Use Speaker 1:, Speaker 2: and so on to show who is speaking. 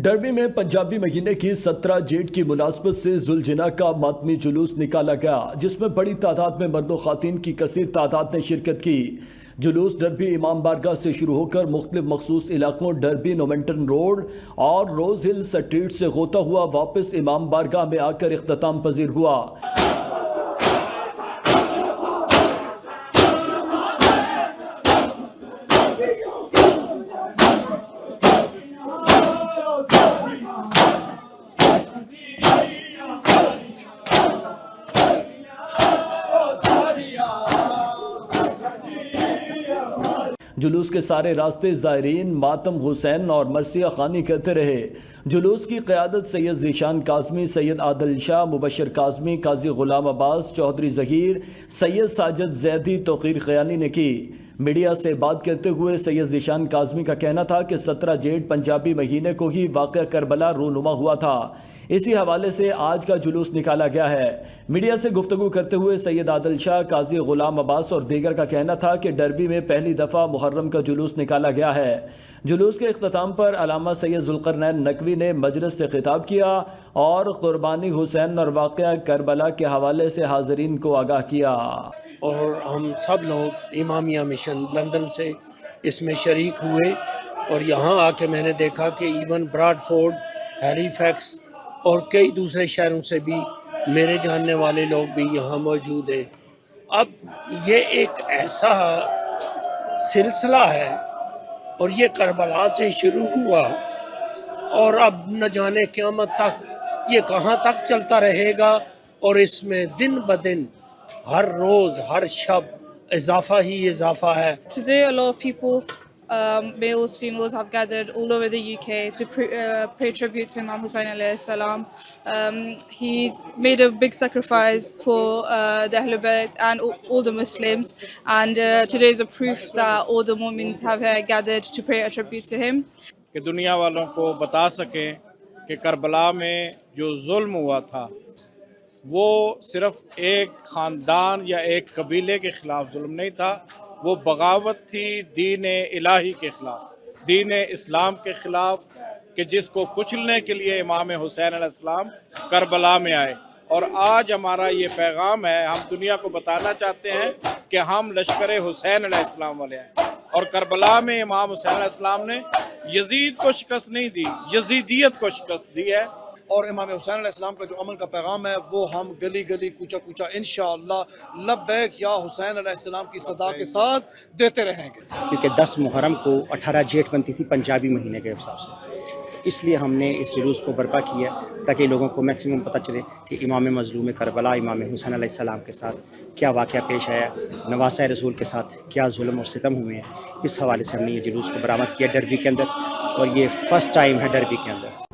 Speaker 1: Derby में पंजाबी महीने की 17 जेठ की मुनासबत से जुलजना का मातमी जुलूस निकाला गया, जिसमें बड़ी तादाद में मर्द व ख़वातीन की कसीर तादाद ने शिरकत की। जुलूस डरबी इमाम बारगाह से शुरू होकर मुख्तलिफ मखसूस इलाकों डरबी नोमेंटन रोड और रोज हिल स्ट्रीट से होता हुआ वापस इमाम बारगाह में आकर इख्तिताम पजीर हुआ। जुलूस के सारे रास्ते ज़ायरीन मातम हुसैन और मरसिया खानी करते रहे। जुलूस की क़यादत सैयद ज़ीशान काज़मी, सैयद आदिल शाह, मुबशर काज़मी, काजी ग़ुलाम अब्बास, चौधरी ज़हीर, सैयद साजिद ज़ैदी, तौक़ीर ख़यानी ने की। मीडिया से बात करते हुए सैयद ज़ीशान काज़मी का कहना था कि 17 जेठ पंजाबी महीने को ही वाक़या करबला रूनुमा हुआ था। इसी हवाले से आज का जुलूस निकाला गया है। मीडिया से गुफ्तगू करते हुए सैयद आदिल शाह, काजी ग़ुलाम अब्बास और दीगर का कहना था कि डरबी में पहली दफ़ा मुहर्रम का जुलूस निकाला गया है। जुलूस के इख्तिताम पर अल्लामा सैयद ज़ुल्क़रनैन नकवी ने मजलिस से खिताब किया और क़ुरबानी हुसैन और वाक़या करबला के हवाले से हाज़रीन को आगाह किया।
Speaker 2: और हम सब लोग इमामिया मिशन लंदन से इसमें शरीक हुए और यहाँ आके मैंने देखा कि इवन ब्रैडफोर्ड, हैलीफैक्स और कई दूसरे शहरों से भी मेरे जानने वाले लोग भी यहाँ मौजूद हैं। अब ये एक ऐसा सिलसिला है और ये करबला से शुरू हुआ और अब न जाने क़यामत तक ये कहाँ तक चलता रहेगा और इसमें दिन ब दिन हर रोज़ हर शब इजाफा ही इजाफा है।
Speaker 3: Today a lot of people, males, females have gathered all over the UK to pay tribute to Imam Hussein alayhi salam. He made a big sacrifice for the Ahlul Bayt and all the Muslims, and today is a proof that all the Mu'mins have gathered to pay a tribute to him.
Speaker 4: कि दुनिया वालों को बता सकें कि Karbala में जो जुल्म हुआ था वो सिर्फ एक ख़ानदान या एक कबीले के ख़िलाफ़ जुल्म नहीं था, वो बगावत थी दीन इलाही के ख़िलाफ़, दीन इस्लाम के ख़िलाफ़, कि जिसको कुचलने के लिए इमाम हुसैन अलैहिस्सलाम करबला में आए। और आज हमारा ये पैगाम है, हम दुनिया को बताना चाहते हैं कि हम लश्कर हुसैन अलैहिस्सलाम वाले हैं। और करबला में इमाम हुसैन अलैहिस्सलाम ने यजीद को शिकस्त नहीं दी, यजीदियत को शिकस्त दी है।
Speaker 5: और इमाम हुसैन अलैहिस्सलाम का जो अमल का पैगाम है वो हम गली गली कूचा कूचा इंशाअल्लाह लब्बैक या हुसैन अलैहिस्सलाम की सदा के साथ देते रहेंगे।
Speaker 6: क्योंकि 10 मुहर्रम को 18 जेठ बनती थी पंजाबी महीने के हिसाब से, तो इसलिए हमने इस जुलूस को बर्पा किया ताकि लोगों को मैक्सिमम पता चले कि इमाम मज़लूम करबला इमाम हुसैन अलैहिस्सलाम के साथ क्या वाक़या पेश आया, नवासा रसूल के साथ क्या जुल्म और सितम हुए हैं। इस हवाले से हमने ये जुलूस को बरामद किया डरबी के अंदर, और ये फ़र्स्ट टाइम है डरबी के अंदर।